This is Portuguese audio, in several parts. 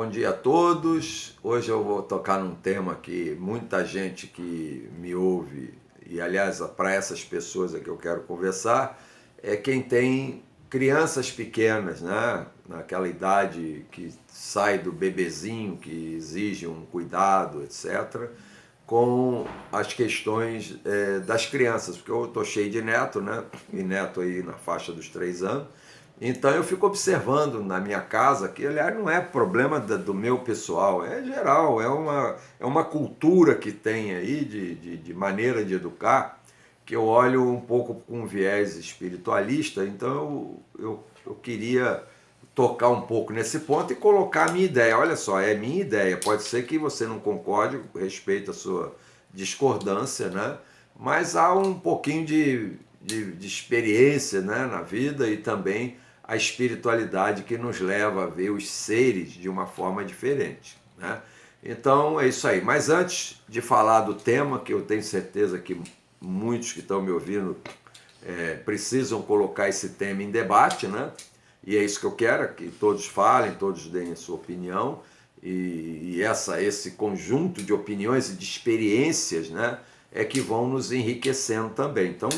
Bom dia a todos. Hoje eu vou tocar num tema que muita gente que me ouve, e aliás, para essas pessoas é que eu quero conversar, é quem tem crianças pequenas, né? Naquela idade que sai do bebezinho, que exige um cuidado, etc., com as questões das crianças, porque eu estou cheio de neto, né? E neto aí na faixa dos 3 anos. Então eu fico observando na minha casa, que aliás não é problema do meu pessoal, é geral, é uma cultura que tem aí de maneira de educar, que eu olho um pouco com viés espiritualista, então eu queria tocar um pouco nesse ponto e colocar a minha ideia. Olha só, é minha ideia, pode ser que você não concorde, respeito a sua discordância, né? Mas há um pouquinho de experiência, né, na vida, e também a espiritualidade que nos leva a ver os seres de uma forma diferente, né? Então é isso aí. Mas antes de falar do tema, que eu tenho certeza que muitos que estão me ouvindo precisam colocar esse tema em debate, né? E é isso que eu quero, que todos falem, todos deem a sua opinião, e esse conjunto de opiniões e de experiências, né, é que vão nos enriquecendo também. Então,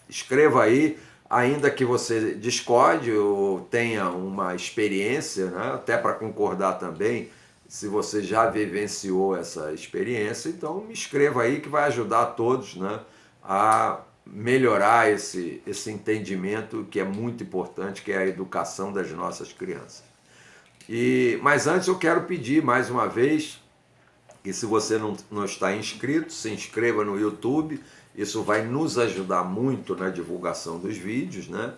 escreva aí, ainda que você discorde ou tenha uma experiência, né, até para concordar também, se você já vivenciou essa experiência, então me escreva aí que vai ajudar a todos, né, a melhorar esse entendimento que é muito importante, que é a educação das nossas crianças. Mas antes eu quero pedir mais uma vez que, se você não está inscrito, se inscreva no YouTube. Isso vai nos ajudar muito na divulgação dos vídeos, né?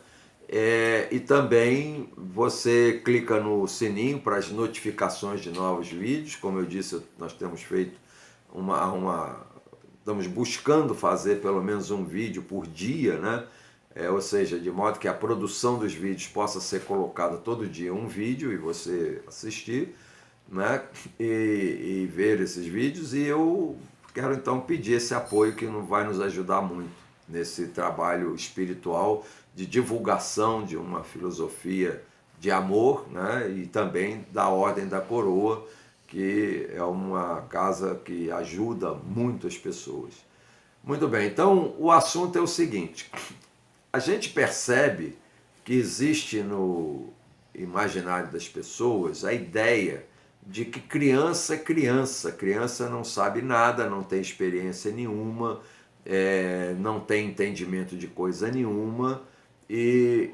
E também você clica no sininho para as notificações de novos vídeos. Como eu disse, nós temos feito estamos buscando fazer pelo menos um vídeo por dia, né? Ou seja, de modo que a produção dos vídeos possa ser colocada todo dia um vídeo e você assistir, né? E ver esses vídeos. E eu quero então pedir esse apoio que vai nos ajudar muito nesse trabalho espiritual de divulgação de uma filosofia de amor, né? E também da Ordem da Coroa, que é uma casa que ajuda muitas pessoas. Muito bem, então o assunto é o seguinte: a gente percebe que existe no imaginário das pessoas a ideia de que criança é criança, criança não sabe nada, não tem experiência nenhuma, não tem entendimento de coisa nenhuma, e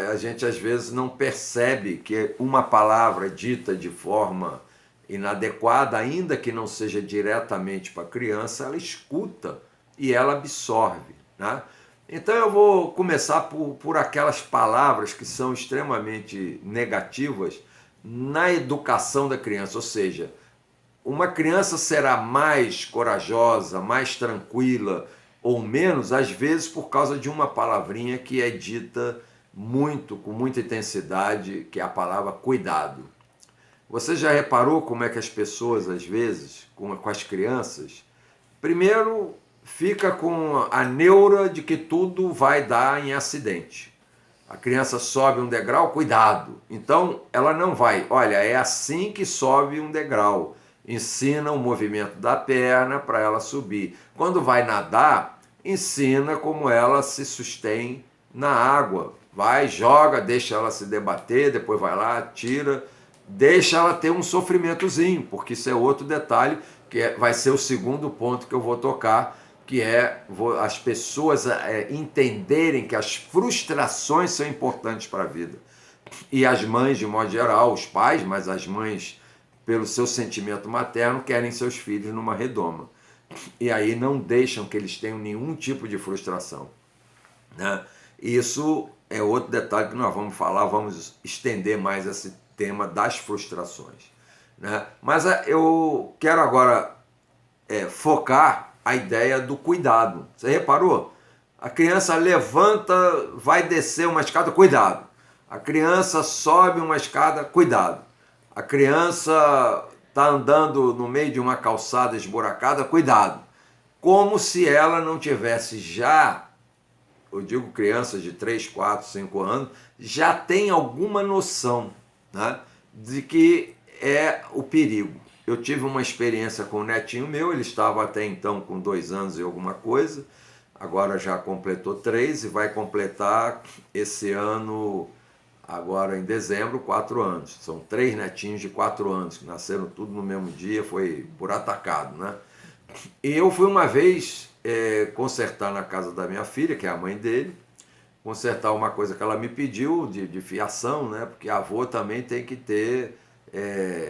a gente às vezes não percebe que uma palavra dita de forma inadequada, ainda que não seja diretamente para a criança, ela escuta e ela absorve, né? Então eu vou começar por aquelas palavras que são extremamente negativas na educação da criança, ou seja, uma criança será mais corajosa, mais tranquila ou menos, às vezes por causa de uma palavrinha que é dita com muita intensidade, que é a palavra cuidado. Você já reparou como é que as pessoas, às vezes, com as crianças, primeiro fica com a neura de que tudo vai dar em acidente. A criança sobe um degrau, cuidado. Então, ela não vai. Olha, é assim que sobe um degrau. Ensina o movimento da perna para ela subir. Quando vai nadar, ensina como ela se sustém na água. Vai, joga, deixa ela se debater, depois vai lá, tira, deixa ela ter um sofrimentozinho, porque isso é outro detalhe, que vai ser o segundo ponto que eu vou tocar, que é as pessoas entenderem que as frustrações são importantes para a vida. E as mães, de modo geral, os pais, mas as mães, pelo seu sentimento materno, querem seus filhos numa redoma. E aí não deixam que eles tenham nenhum tipo de frustração, né? Isso é outro detalhe que nós vamos falar, vamos estender mais esse tema das frustrações, né? Mas eu quero agora focar a ideia do cuidado. Você reparou? A criança levanta, vai descer uma escada, cuidado. A criança sobe uma escada, cuidado. A criança está andando no meio de uma calçada esburacada, cuidado. Como se ela não tivesse já, eu digo crianças de 3, 4, 5 anos, já tem alguma noção, né, de que é o perigo. Eu tive uma experiência com o netinho meu, ele estava até então com 2 anos e alguma coisa, agora já completou 3 e vai completar esse ano, agora em dezembro, 4 anos. São 3 netinhos de 4 anos, que nasceram tudo no mesmo dia, foi por atacado, né? E eu fui uma vez consertar na casa da minha filha, que é a mãe dele, consertar uma coisa que ela me pediu de fiação, né? Porque avô também tem que ter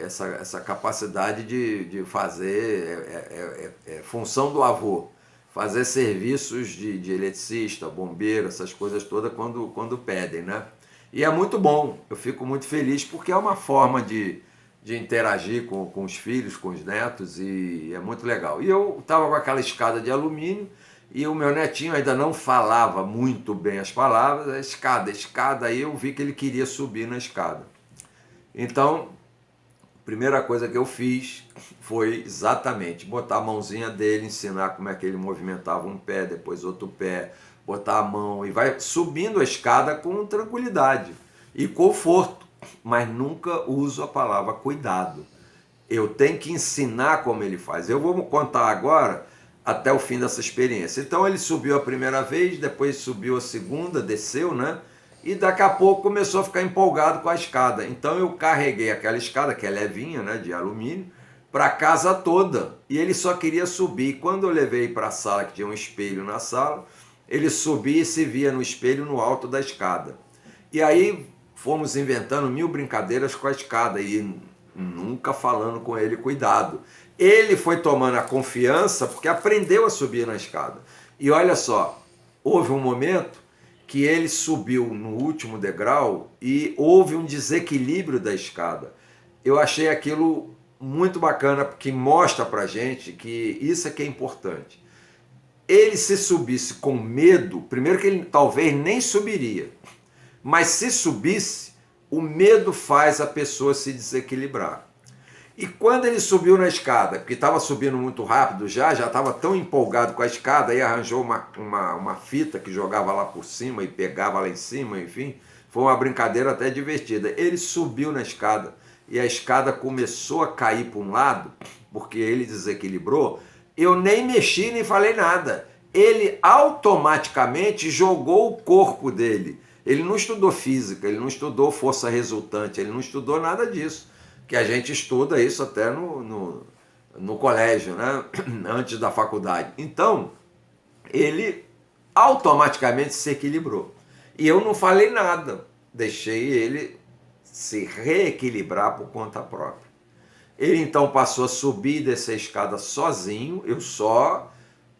essa capacidade de fazer função do avô, fazer serviços de eletricista, bombeiro, essas coisas todas quando pedem, né? E é muito bom, eu fico muito feliz porque é uma forma de interagir com os filhos, com os netos, e é muito legal. E eu estava com aquela escada de alumínio, e o meu netinho ainda não falava muito bem as palavras, escada, aí eu vi que ele queria subir na escada. Então, a primeira coisa que eu fiz foi exatamente botar a mãozinha dele, ensinar como é que ele movimentava um pé, depois outro pé, botar a mão e vai subindo a escada com tranquilidade e conforto, mas nunca uso a palavra cuidado. Eu tenho que ensinar como ele faz. Eu vou contar agora até o fim dessa experiência. Então ele subiu a primeira vez, depois subiu a segunda, desceu, né? E daqui a pouco começou a ficar empolgado com a escada. Então eu carreguei aquela escada, que é levinha, né, de alumínio, para a casa toda. E ele só queria subir. Quando eu levei para a sala, que tinha um espelho na sala, ele subia e se via no espelho no alto da escada. E aí fomos inventando 1000 brincadeiras com a escada e nunca falando com ele cuidado. Ele foi tomando a confiança porque aprendeu a subir na escada. E olha só, houve um momento que ele subiu no último degrau e houve um desequilíbrio da escada. Eu achei aquilo muito bacana porque mostra pra gente que isso é que é importante. Ele se subisse com medo, primeiro que ele talvez nem subiria, mas se subisse, o medo faz a pessoa se desequilibrar. E quando ele subiu na escada, porque estava subindo muito rápido já estava tão empolgado com a escada, aí arranjou uma fita que jogava lá por cima e pegava lá em cima, enfim, foi uma brincadeira até divertida. Ele subiu na escada e a escada começou a cair para um lado, porque ele desequilibrou, eu nem mexi nem falei nada. Ele automaticamente jogou o corpo dele. Ele não estudou física, ele não estudou força resultante, ele não estudou nada disso. Que a gente estuda isso até no colégio, né? Antes da faculdade. Então, ele automaticamente se equilibrou. E eu não falei nada, deixei ele se reequilibrar por conta própria. Ele então passou a subir e descer a escada sozinho, eu só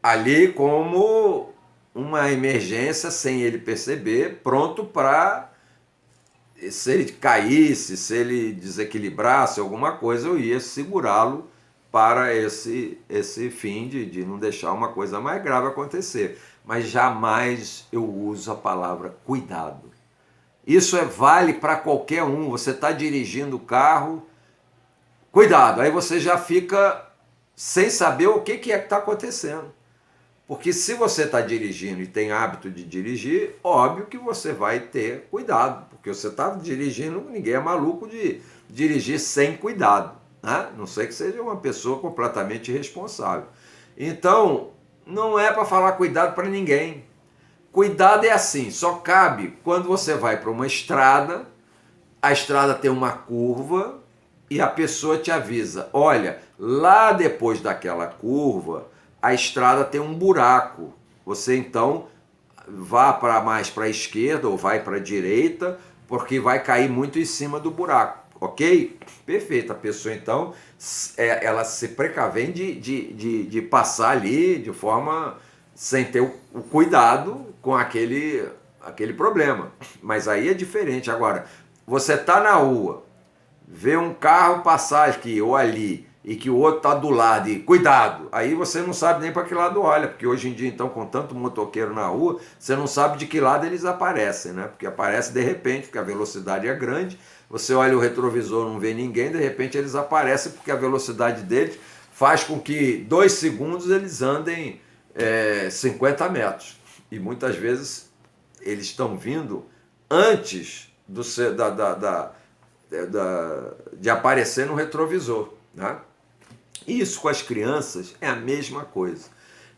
ali como uma emergência, sem ele perceber, pronto para... Se ele caísse, se ele desequilibrasse alguma coisa, eu ia segurá-lo para esse fim de não deixar uma coisa mais grave acontecer. Mas jamais eu uso a palavra cuidado. Isso vale para qualquer um. Você está dirigindo o carro, cuidado, aí você já fica sem saber o que é que está acontecendo. Porque se você está dirigindo e tem hábito de dirigir, óbvio que você vai ter cuidado, porque você está dirigindo, ninguém é maluco de dirigir sem cuidado, né? Não sei que seja uma pessoa completamente irresponsável. Então, não é para falar cuidado para ninguém. Cuidado é assim, só cabe quando você vai para uma estrada, a estrada tem uma curva e a pessoa te avisa, olha, lá depois daquela curva, a estrada tem um buraco. Você então vá mais para a esquerda ou vai para a direita, porque vai cair muito em cima do buraco, ok? Perfeito. A pessoa então, ela se precavém de passar ali de forma sem ter o cuidado com aquele problema. Mas aí é diferente. Agora, você está na rua, vê um carro passar aqui ou ali, e que o outro está do lado, e cuidado, aí você não sabe nem para que lado olha, porque hoje em dia, então, com tanto motoqueiro na rua, você não sabe de que lado eles aparecem, né? Porque aparece de repente, porque a velocidade é grande, você olha o retrovisor, não vê ninguém, de repente eles aparecem, porque a velocidade deles faz com que 2 segundos eles andem 50 metros. E muitas vezes eles estão vindo antes de aparecer no retrovisor, né? Isso com as crianças é a mesma coisa.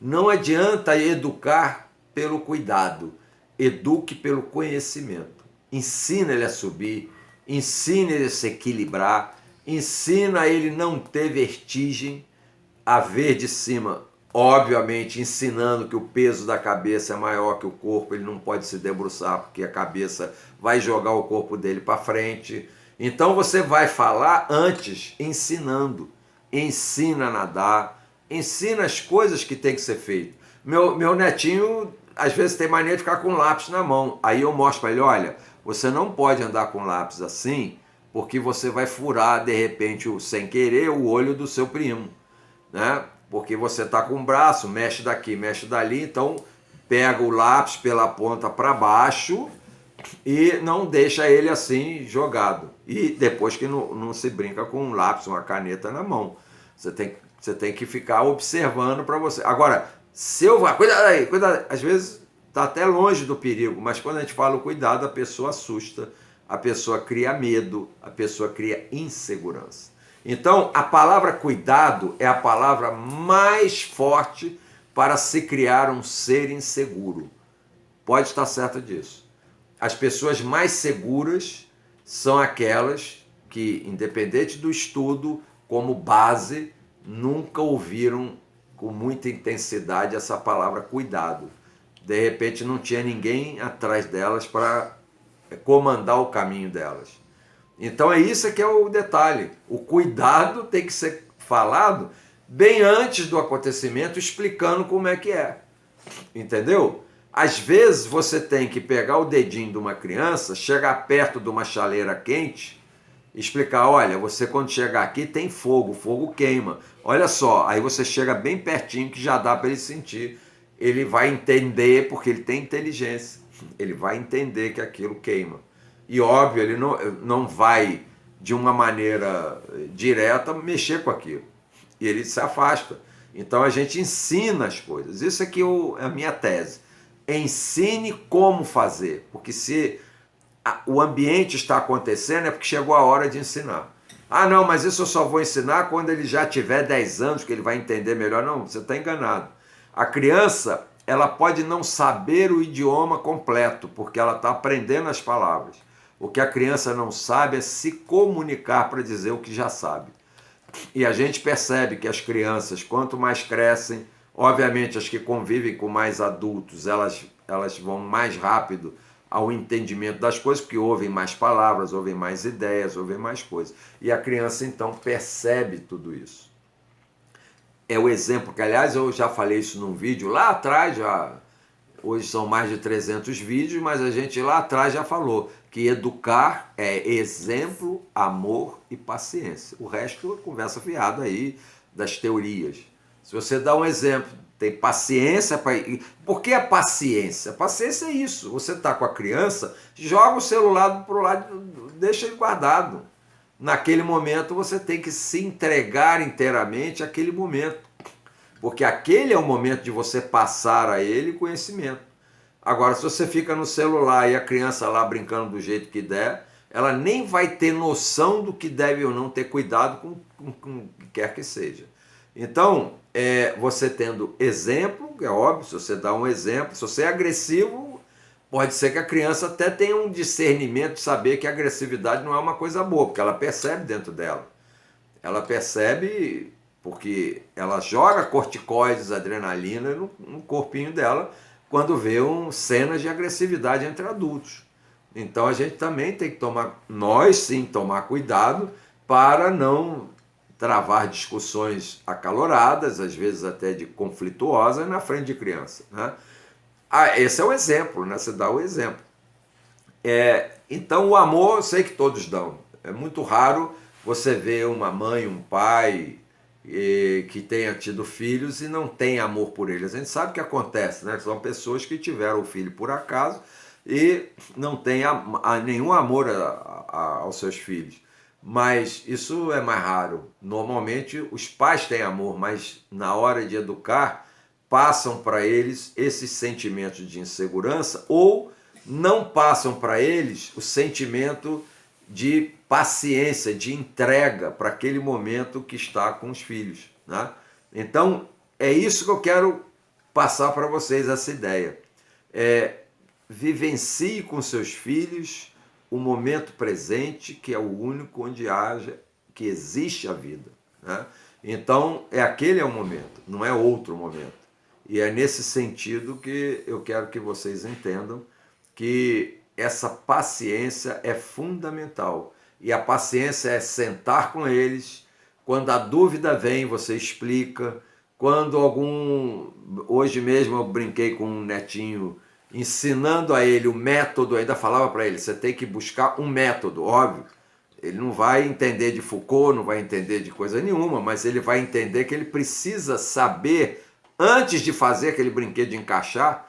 Não adianta educar pelo cuidado, eduque pelo conhecimento. Ensina ele a subir, ensina ele a se equilibrar, ensina ele não ter vertigem, a ver de cima, obviamente ensinando que o peso da cabeça é maior que o corpo, ele não pode se debruçar porque a cabeça vai jogar o corpo dele para frente. Então você vai falar antes ensinando. Ensina a nadar, ensina as coisas que tem que ser feito. Meu netinho às vezes tem mania de ficar com lápis na mão. Aí eu mostro para ele, olha, você não pode andar com lápis assim, porque você vai furar de repente, sem querer, o olho do seu primo, né? Porque você está com o braço, mexe daqui, mexe dali, então pega o lápis pela ponta para baixo e não deixa ele assim jogado. E depois que não se brinca com um lápis, uma caneta na mão. Você tem que ficar observando para você. Agora, se eu vou, cuidado aí, cuidado. Às vezes está até longe do perigo, mas quando a gente fala o cuidado, a pessoa assusta, a pessoa cria medo, a pessoa cria insegurança. Então, a palavra cuidado é a palavra mais forte para se criar um ser inseguro. Pode estar certo disso. As pessoas mais seguras são aquelas que, independente do estudo, como base, nunca ouviram com muita intensidade essa palavra cuidado. De repente não tinha ninguém atrás delas para comandar o caminho delas. Então é isso que é o detalhe. O cuidado tem que ser falado bem antes do acontecimento, explicando como é que é. Entendeu? Às vezes você tem que pegar o dedinho de uma criança, chegar perto de uma chaleira quente, explicar, olha, você quando chegar aqui tem fogo, o fogo queima. Olha só, aí você chega bem pertinho que já dá para ele sentir. Ele vai entender, porque ele tem inteligência, ele vai entender que aquilo queima. E óbvio, ele não vai de uma maneira direta mexer com aquilo. E ele se afasta. Então a gente ensina as coisas. Isso aqui é a minha tese. Ensine como fazer, porque se o ambiente está acontecendo é porque chegou a hora de ensinar. Ah, não, mas isso eu só vou ensinar quando ele já tiver 10 anos, que ele vai entender melhor. Não, você está enganado. A criança, ela pode não saber o idioma completo, porque ela está aprendendo as palavras. O que a criança não sabe é se comunicar para dizer o que já sabe. E a gente percebe que as crianças, quanto mais crescem, obviamente as que convivem com mais adultos, elas vão mais rápido ao entendimento das coisas, porque ouvem mais palavras, ouvem mais ideias, ouvem mais coisas. E a criança, então, percebe tudo isso. É o exemplo que, aliás, eu já falei isso num vídeo lá atrás, hoje são mais de 300 vídeos, mas a gente lá atrás já falou que educar é exemplo, amor e paciência. O resto é conversa fiada aí das teorias. Se você dá um exemplo, tem paciência para... Por que a paciência? A paciência é isso. Você está com a criança, joga o celular para o lado, deixa ele guardado. Naquele momento você tem que se entregar inteiramente àquele momento. Porque aquele é o momento de você passar a ele conhecimento. Agora, se você fica no celular e a criança lá brincando do jeito que der, ela nem vai ter noção do que deve ou não ter cuidado com o que quer que seja. Então, você tendo exemplo, é óbvio, se você dá um exemplo, se você é agressivo, pode ser que a criança até tenha um discernimento de saber que a agressividade não é uma coisa boa, porque ela percebe dentro dela. Ela percebe porque ela joga corticoides, adrenalina no corpinho dela, quando vê cenas de agressividade entre adultos. Então a gente também tem que tomar cuidado para não travar discussões acaloradas, às vezes até de conflituosas, na frente de criança, né? Esse é o exemplo, né? Você dá o exemplo. Então o amor, eu sei que todos dão. É muito raro você ver uma mãe, um pai que tenha tido filhos e não tem amor por eles. A gente sabe que acontece, né? São pessoas que tiveram o filho por acaso e não têm nenhum amor aos seus filhos. Mas isso é mais raro. Normalmente os pais têm amor, mas na hora de educar passam para eles esses sentimentos de insegurança ou não passam para eles o sentimento de paciência, de entrega para aquele momento que está com os filhos, né? Então, é isso que eu quero passar para vocês, essa ideia. Vivencie com seus filhos o momento presente, que é o único onde que existe a vida, né? Então, aquele é o momento, não é outro momento. E é nesse sentido que eu quero que vocês entendam que essa paciência é fundamental. E a paciência é sentar com eles, quando a dúvida vem, você explica. Quando hoje mesmo eu brinquei com um netinho, ensinando a ele o método, ainda falava para ele, você tem que buscar um método, óbvio. Ele não vai entender de Foucault, não vai entender de coisa nenhuma, mas ele vai entender que ele precisa saber, antes de fazer aquele brinquedo de encaixar,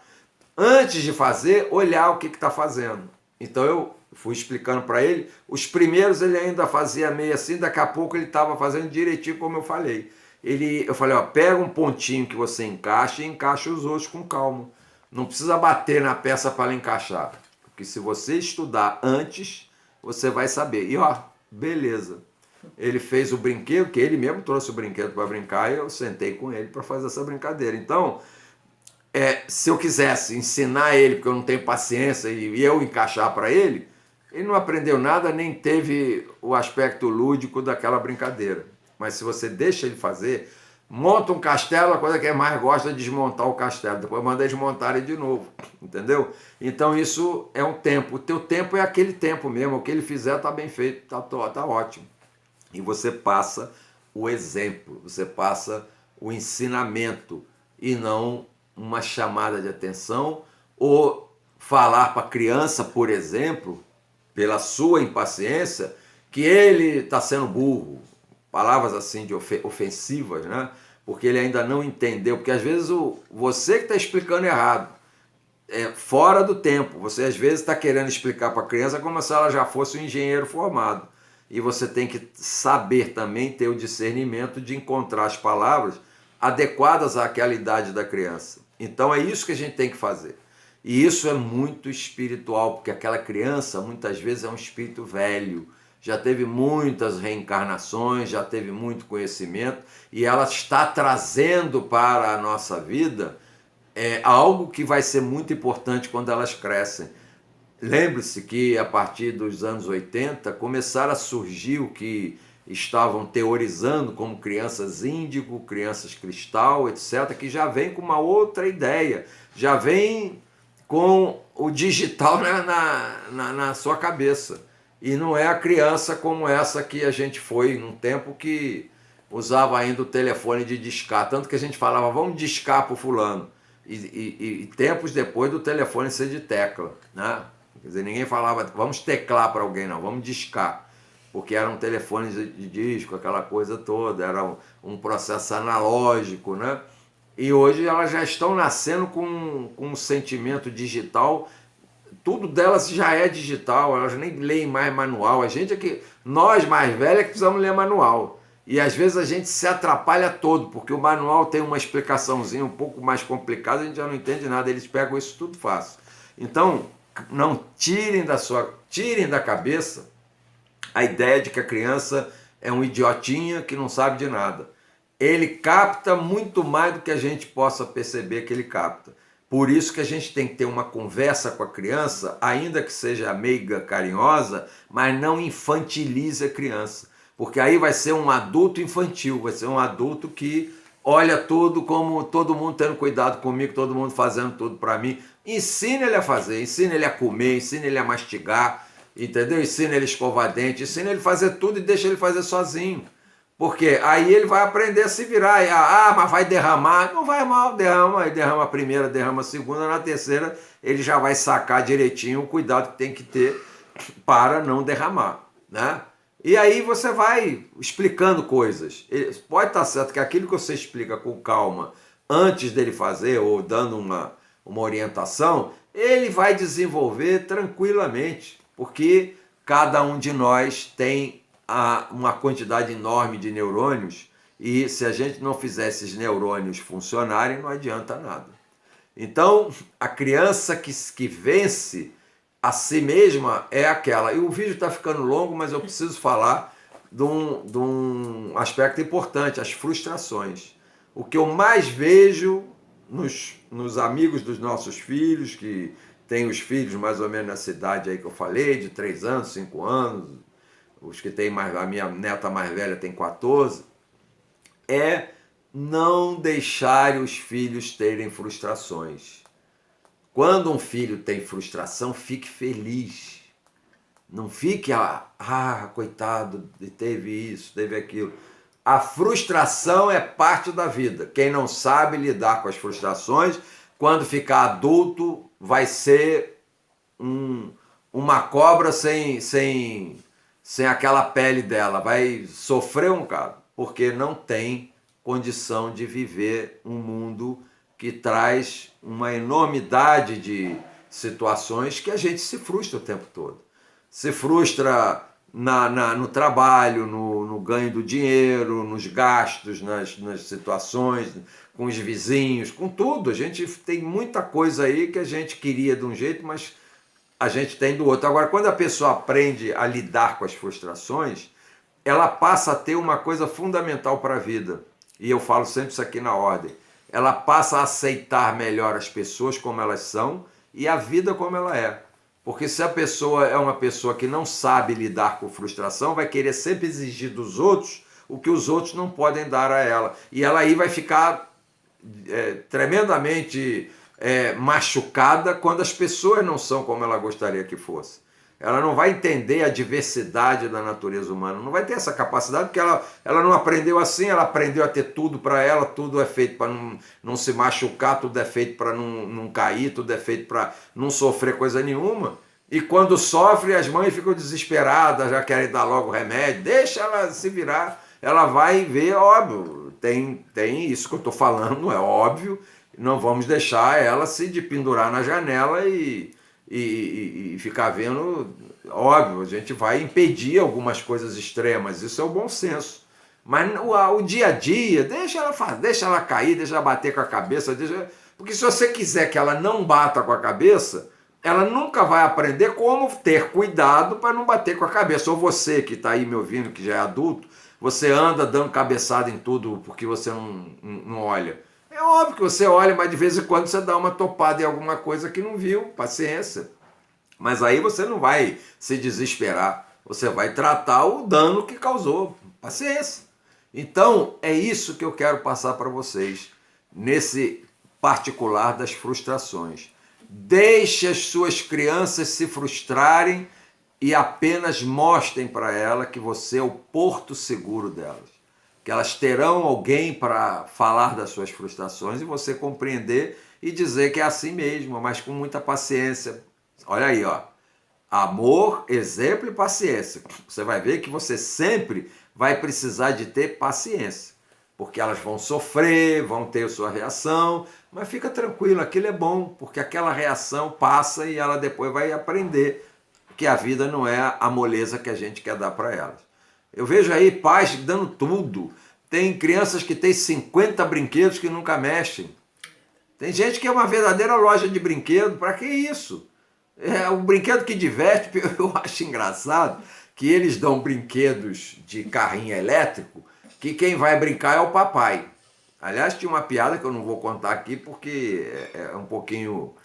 antes de fazer, olhar o que está fazendo. Então eu fui explicando para ele, os primeiros ele ainda fazia meio assim, daqui a pouco ele estava fazendo direitinho como eu falei. Eu falei, pega um pontinho que você encaixa e encaixa os outros com calma. Não precisa bater na peça para ela encaixar. Porque se você estudar antes, você vai saber. E beleza. Ele fez o brinquedo, que ele mesmo trouxe o brinquedo para brincar, e eu sentei com ele para fazer essa brincadeira. Então, se eu quisesse ensinar ele, porque eu não tenho paciência, e eu encaixar para ele não aprendeu nada, nem teve o aspecto lúdico daquela brincadeira. Mas se você deixa ele fazer, monta um castelo, a coisa que ele mais gosta é desmontar o castelo, depois manda eles montarem de novo, entendeu? Então isso é um tempo, o teu tempo é aquele tempo mesmo, o que ele fizer está bem feito, tá ótimo. E você passa o exemplo, você passa o ensinamento, e não uma chamada de atenção, ou falar para a criança, por exemplo, pela sua impaciência, que ele está sendo burro, palavras assim de ofensivas, né? Porque ele ainda não entendeu, porque às vezes você que está explicando errado, fora do tempo, você às vezes está querendo explicar para a criança como se ela já fosse um engenheiro formado, e você tem que saber também ter o discernimento de encontrar as palavras adequadas àquela idade da criança. Então é isso que a gente tem que fazer. E isso é muito espiritual, porque aquela criança muitas vezes é um espírito velho, já teve muitas reencarnações, já teve muito conhecimento, e ela está trazendo para a nossa vida algo que vai ser muito importante quando elas crescem. Lembre-se que a partir dos anos 80 começaram a surgir o que estavam teorizando como crianças índigo, crianças cristal, etc., que já vem com uma outra ideia, já vem com o digital na sua cabeça. E não é a criança como essa que a gente foi num tempo que usava ainda o telefone de discar, tanto que a gente falava, vamos discar para o fulano, e tempos depois do telefone ser de tecla, né? Quer dizer, ninguém falava, vamos teclar para alguém, não, vamos discar, porque eram telefones de disco, aquela coisa toda, era um processo analógico, né? E hoje elas já estão nascendo com um sentimento digital, tudo delas já é digital, elas nem leem mais manual. A gente nós mais velhos, que precisamos ler manual. E às vezes a gente se atrapalha todo, porque o manual tem uma explicaçãozinha um pouco mais complicada, a gente já não entende nada, eles pegam isso tudo fácil. Então, não tirem da cabeça a ideia de que a criança é um idiotinha que não sabe de nada. Ele capta muito mais do que a gente possa perceber que ele capta. Por isso que a gente tem que ter uma conversa com a criança, ainda que seja meiga, carinhosa, mas não infantilize a criança. Porque aí vai ser um adulto infantil, vai ser um adulto que olha tudo como todo mundo tendo cuidado comigo, todo mundo fazendo tudo para mim. Ensina ele a fazer, ensina ele a comer, ensina ele a mastigar, entendeu? Ensina ele a escovar dente, ensina ele a fazer tudo e deixa ele fazer sozinho. Porque aí ele vai aprender a se virar. Mas vai derramar. Não vai mal, derrama. Aí derrama a primeira, derrama a segunda. Na terceira ele já vai sacar direitinho o cuidado que tem que ter para não derramar, né? E aí você vai explicando coisas. Pode estar certo que aquilo que você explica com calma antes dele fazer ou dando uma orientação, ele vai desenvolver tranquilamente. Porque cada um de nós tem uma quantidade enorme de neurônios, e se a gente não fizer esses neurônios funcionarem, não adianta nada. Então, a criança que vence a si mesma é aquela. E o vídeo está ficando longo, mas eu preciso falar de um aspecto importante, as frustrações. O que eu mais vejo nos amigos dos nossos filhos, que têm os filhos mais ou menos nessa idade aí que eu falei, de 3 anos, 5 anos, os que têm mais, a minha neta mais velha tem 14, é não deixar os filhos terem frustrações. Quando um filho tem frustração, fique feliz. Não fique, coitado, teve isso, teve aquilo. A frustração é parte da vida. Quem não sabe lidar com as frustrações, quando ficar adulto, vai ser uma cobra sem aquela pele dela. Vai sofrer um bocado, porque não tem condição de viver um mundo que traz uma enormidade de situações que a gente se frustra o tempo todo. Se frustra no trabalho, no ganho do dinheiro, nos gastos, nas situações, com os vizinhos, com tudo. A gente tem muita coisa aí que a gente queria de um jeito, mas a gente tem do outro. Agora, quando a pessoa aprende a lidar com as frustrações, ela passa a ter uma coisa fundamental para a vida. E eu falo sempre isso aqui na ordem. Ela passa a aceitar melhor as pessoas como elas são e a vida como ela é. Porque se a pessoa é uma pessoa que não sabe lidar com frustração, vai querer sempre exigir dos outros o que os outros não podem dar a ela. E ela aí vai ficar tremendamente machucada quando as pessoas não são como ela gostaria que fosse. Ela não vai entender a diversidade da natureza humana, não vai ter essa capacidade, porque ela não aprendeu assim, ela aprendeu a ter tudo para ela, tudo é feito para não se machucar, tudo é feito para não cair, tudo é feito para não sofrer coisa nenhuma. E quando sofre, as mães ficam desesperadas, já querem dar logo remédio, deixa ela se virar, ela vai ver, óbvio, tem isso que eu estou falando, é óbvio, não vamos deixar ela se pendurar na janela e ficar vendo, óbvio, a gente vai impedir algumas coisas extremas, isso é o bom senso. Mas o dia a dia, deixa ela cair, deixa ela bater com a cabeça, porque se você quiser que ela não bata com a cabeça, ela nunca vai aprender como ter cuidado para não bater com a cabeça. Ou você que está aí me ouvindo, que já é adulto, você anda dando cabeçada em tudo porque você não olha. É óbvio que você olha, mas de vez em quando você dá uma topada em alguma coisa que não viu, paciência. Mas aí você não vai se desesperar, você vai tratar o dano que causou, paciência. Então, é isso que eu quero passar para vocês, nesse particular das frustrações. Deixe as suas crianças se frustrarem e apenas mostrem para elas que você é o porto seguro delas. Que elas terão alguém para falar das suas frustrações e você compreender e dizer que é assim mesmo, mas com muita paciência. Olha aí, ó. Amor, exemplo e paciência. Você vai ver que você sempre vai precisar de ter paciência, porque elas vão sofrer, vão ter a sua reação, mas fica tranquilo, aquilo é bom, porque aquela reação passa e ela depois vai aprender que a vida não é a moleza que a gente quer dar para elas. Eu vejo aí pais dando tudo. Tem crianças que têm 50 brinquedos que nunca mexem. Tem gente que é uma verdadeira loja de brinquedo. Para que isso? É um brinquedo que diverte. Eu acho engraçado que eles dão brinquedos de carrinho elétrico que quem vai brincar é o papai. Aliás, tinha uma piada que eu não vou contar aqui porque é um pouquinho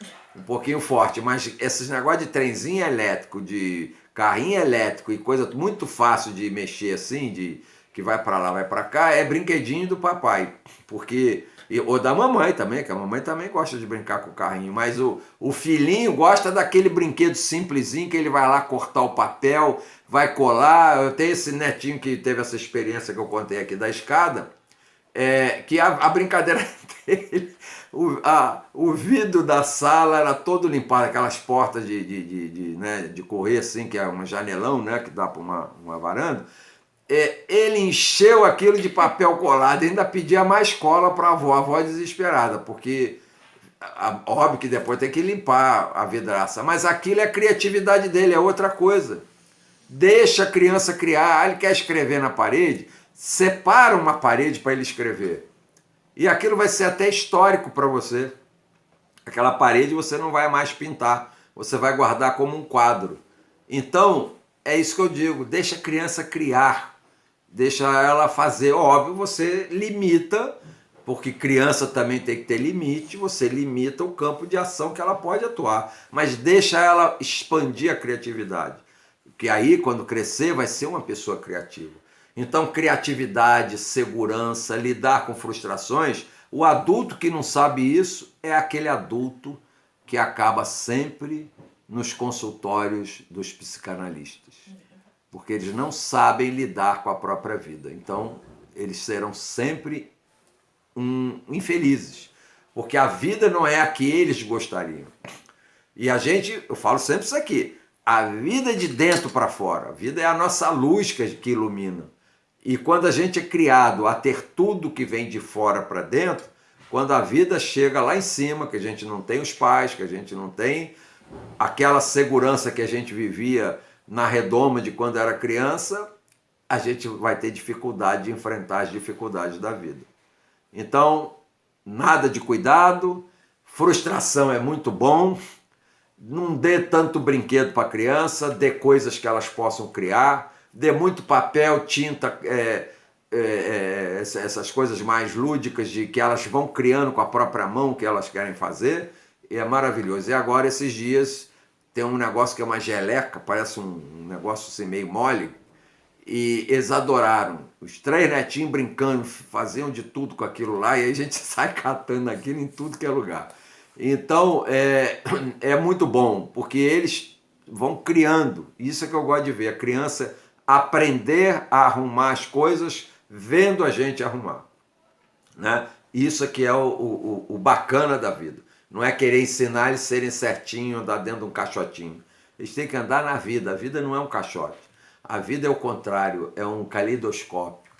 forte, mas esses negócios de trenzinho elétrico, de carrinho elétrico e coisa muito fácil de mexer assim, que vai para lá, vai para cá, é brinquedinho do papai, ou da mamãe também, que a mamãe também gosta de brincar com o carrinho, mas o filhinho gosta daquele brinquedo simplesinho que ele vai lá cortar o papel, vai colar. Eu tenho esse netinho que teve essa experiência que eu contei aqui da escada, que a brincadeira dele, o vidro da sala era todo limpado, aquelas portas de correr assim, que é um janelão, né, que dá para uma varanda. Ele encheu aquilo de papel colado e ainda pedia mais cola para a avó desesperada, porque óbvio que depois tem que limpar a vidraça, mas aquilo é a criatividade dele, é outra coisa. Deixa a criança criar. Ele quer escrever na parede, separa uma parede para ele escrever. E aquilo vai ser até histórico para você. Aquela parede você não vai mais pintar, você vai guardar como um quadro. Então, é isso que eu digo, deixa a criança criar, deixa ela fazer. Óbvio, você limita, porque criança também tem que ter limite, você limita o campo de ação que ela pode atuar, mas deixa ela expandir a criatividade, porque aí, quando crescer, vai ser uma pessoa criativa. Então, criatividade, segurança, lidar com frustrações. O adulto que não sabe isso é aquele adulto que acaba sempre nos consultórios dos psicanalistas, porque eles não sabem lidar com a própria vida. Então, eles serão sempre infelizes, porque a vida não é a que eles gostariam. E a gente, eu falo sempre isso aqui, a vida é de dentro para fora, a vida é a nossa luz que ilumina. E quando a gente é criado a ter tudo que vem de fora para dentro, quando a vida chega lá em cima, que a gente não tem os pais, que a gente não tem aquela segurança que a gente vivia na redoma de quando era criança, a gente vai ter dificuldade de enfrentar as dificuldades da vida. Então, nada de cuidado, frustração é muito bom, não dê tanto brinquedo para a criança, dê coisas que elas possam criar, dê muito papel, tinta, essas coisas mais lúdicas de que elas vão criando com a própria mão o que elas querem fazer, e é maravilhoso. E agora, esses dias, tem um negócio que é uma geleca, parece um negócio assim meio mole, e eles adoraram. Os 3 netinhos brincando, faziam de tudo com aquilo lá, e aí a gente sai catando aquilo em tudo que é lugar. Então, é muito bom, porque eles vão criando. Isso é que eu gosto de ver, a criança aprender a arrumar as coisas vendo a gente arrumar, né? Isso aqui é o bacana da vida. Não é querer ensinar eles a serem certinhos, andar dentro de um caixotinho. Eles têm que andar na vida. A vida não é um caixote. A vida é o contrário, é um caleidoscópio.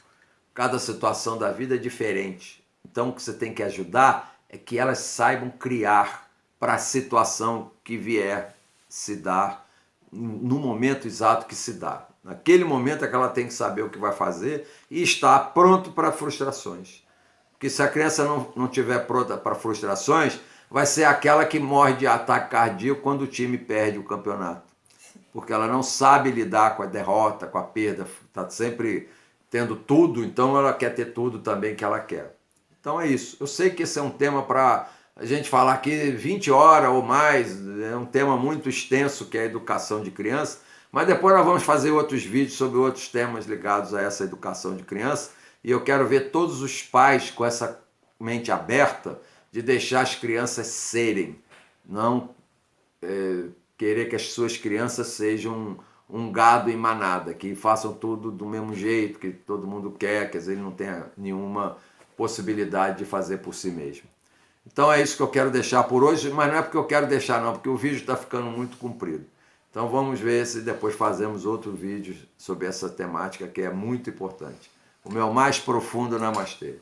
Cada situação da vida é diferente. Então, o que você tem que ajudar é que elas saibam criar para a situação que vier se dar, no momento exato que se dá. Naquele momento é que ela tem que saber o que vai fazer e estar pronto para frustrações. Porque se a criança não estiver pronta para frustrações, vai ser aquela que morre de ataque cardíaco quando o time perde o campeonato. Porque ela não sabe lidar com a derrota, com a perda, está sempre tendo tudo, então ela quer ter tudo também que ela quer. Então é isso. Eu sei que esse é um tema para a gente falar aqui 20 horas ou mais, é um tema muito extenso que é a educação de criança, mas depois nós vamos fazer outros vídeos sobre outros temas ligados a essa educação de criança, e eu quero ver todos os pais com essa mente aberta de deixar as crianças serem, não querer que as suas crianças sejam um gado em manada, que façam tudo do mesmo jeito, que todo mundo quer, que às vezes não tenha nenhuma possibilidade de fazer por si mesmo. Então é isso que eu quero deixar por hoje, mas não é porque eu quero deixar não, porque o vídeo está ficando muito comprido. Então vamos ver se depois fazemos outro vídeo sobre essa temática que é muito importante. O meu mais profundo namastê.